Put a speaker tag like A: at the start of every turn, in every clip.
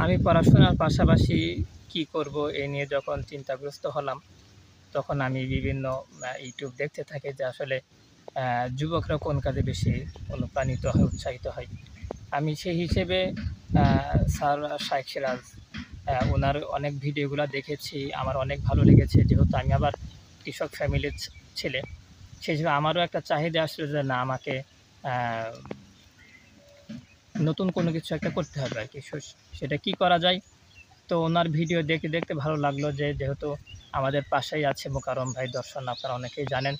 A: আমি পড়াশোনার পাশাপাশি কি করব এই নিয়ে যখন চিন্তাগ্রস্ত হলাম, তখন আমি বিভিন্ন ইউটিউব দেখতে থাকি যে আসলে যুবকরা কোন কাজে বেশি অনুপ্রাণিত হয়, উৎসাহিত হয়। আমি সেই হিসেবে স্যার শাইখ সিরাজ ওনার অনেক ভিডিওগুলো দেখেছি। আমার অনেক ভালো লেগেছে। যেহেতু আমি আবার কৃষক ফ্যামিলির ছেলে, সেই হিসেবে আমারও একটা চাহিদা আসলো যে না, আমাকে আ নতুন কোনো কিছু একটা করতে হবে আরকি। সেটা কি করা যায়? তো ওনার ভিডিও দেখতে, দেখতে ভালো লাগলো যে যেহেতু আমাদের পাশেই আছে মোকাররম ভাই দর্শন, আপনারা অনেকেই জানেন।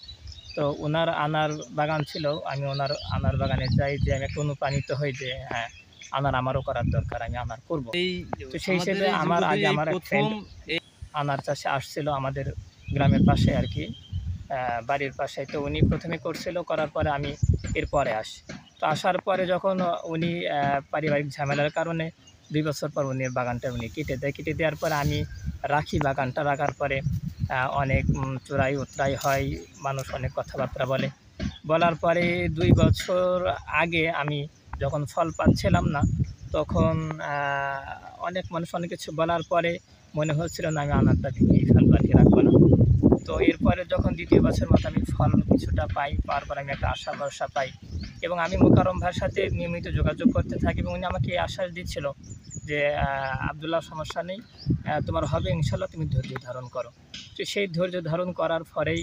A: তো উনার আনার বাগান ছিল। আমি ওনার আনার বাগানে যাই, যে আমি একটু অনুপ্রাণিত হই যে হ্যাঁ, আনার আমারও করার দরকার, আমি আনার করব।
B: এই
A: তো সেই
B: আমাদের
A: হিসেবে
B: এই
A: আমার
B: যুবকদের
A: আগে
B: এই
A: আমার এক
B: ১ম
A: ফ্রেন্ড আনার চাষে আসছিল আমাদের গ্রামের পাশে আরকি, বাড়ির পাশে। তো উনি ১ম এ করছিল, করার পরে আমি এরপরে আসি। তো আসার পরে যখন উনি পারিবারিক ঝামেলার কারণে ২ বছর পর উনি বাগানটা উনি কেটে দেয়। কেটে দেওয়ার পরে আমি রাখি বাগানটা। রাখার পরে অনেক চোরাই উতরাই হয়, মানুষ অনেক কথাবার্তা বলে। বলার পরে ২ বছর আগে আমি যখন ফল পাচ্ছিলাম না, তখন আ অনেক মানুষ অনেক কিছু বলার পরে মনে হচ্ছিল না, আমি আনারটা ভেঙেই ফেলবো আরকি, রাখবো না। তো এরপরে যখন ২য় বছর মতো আমি ফল কিছুটা পাই, পাওয়ার পরে আমি একটা আশা ভরসা পাই এবং আমি মোকাররম ভাইয়ের সাথে নিয়মিত যোগাযোগ করতে থাকি এবং উনি আমাকে এই আশ্বাস দিচ্ছিল যে, "আব্দুল্লাহ, সমস্যা নেই, তোমার হবে ইনশাআল্লাহ, তুমি ধৈর্য ধারণ করো।" তো সেই ধৈর্য ধারণ করার পরেই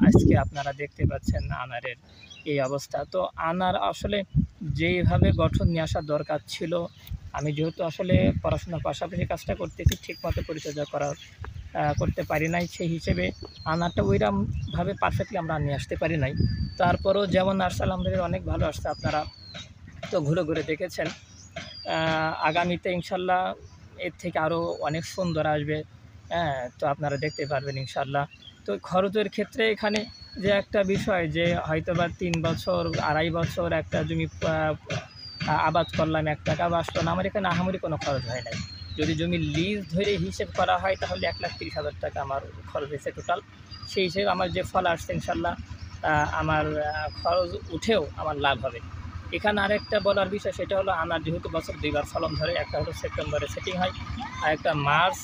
A: আজকে আপনারা দেখতে পাচ্ছেন আনারের এই অবস্থা। তো আনার আসলে যেইভাবে গঠন নিয়ে আসার দরকার ছিল, আমি যেহেতু আসলে পড়াশোনার পাশাপাশি কাজটা করতেছি, ঠিকমতো পরিচর্যা করতে পারি নাই। সেই হিসেবে আনারটা ওইরকমভাবে পারফেক্টলি আমরা নিয়ে আসতে পারি নাই। তারপরেও যেমন আসছে আলহামদুলিল্লাহ অনেক ভালো আসছে। আপনারা তো ঘুরে, ঘুরে দেখেছেন। আ আগামীতে ইনশাআল্লাহ এর থেকে আরও অনেক সুন্দর আসবে। হ্যাঁ? তো আপনারা দেখতে পারবেন ইনশাআল্লাহ। তো খরচের ক্ষেত্রে এখানে যে একটা বিষয়, যে হয়তোবা ৩ বছর, ২.৫ বছর একটা জমি আবাদ করলাম, ৳১ আসলো না। আমার এখানে আহামরি কোনো খরচ হয় নাই। যদি জমির লিজ ধরে হিসেব করা হয় তাহলে ৳১,৩০,০০০ আমার খরচ হয়েছে টোটাল। সেই হিসেবে আমার যে ফল আসছে ইনশাআল্লাহ আমার খরচ উঠেও আমার লাভ হবে। এখানে আরেকটা বলার বিষয়, সেটা হলো আনার যেহেতু বছরে ২ বার ফলন ধরে, একটা হলো সেপ্টেম্বরে সেটিং হয়, আরেকটা মার্চ,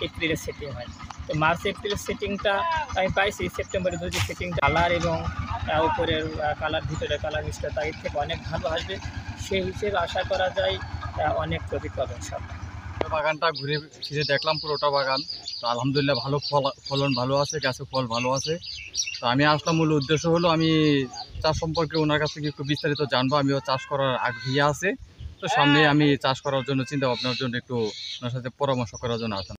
A: এপ্রিলে সেটিং হয়। তো মার্চ, এপ্রিলের সেটিংটা আমি পাইছি। সেপ্টেম্বরে যদি সেটিং কালার এবং উপরের কালার, ভিতরের কালার মিশ্রতা এর থেকে অনেক ভালো আসবে। সেই হিসেবে আশা করা যায় অনেক প্রফিট পাবো ইনশাআল্লাহ।
B: বাগানটা ঘুরে ফিরে দেখলাম পুরোটা বাগান। তো আলহামদুলিল্লাহ ভালো ফলন ভালো আছে, গাছে ফল ভালো আছে। তো আমি আসলাম, মূল উদ্দেশ্য হলো আমি চাষ সম্পর্কে ওনার কাছ থেকে একটু বিস্তারিত জানবো। আমিও চাষ করার আগ্রহী আছে। তো সামনে আমি চাষ করার জন্য চিন্তা ভাবনার জন্য একটু ওনার সাথে পরামর্শ করার জন্য আসলাম।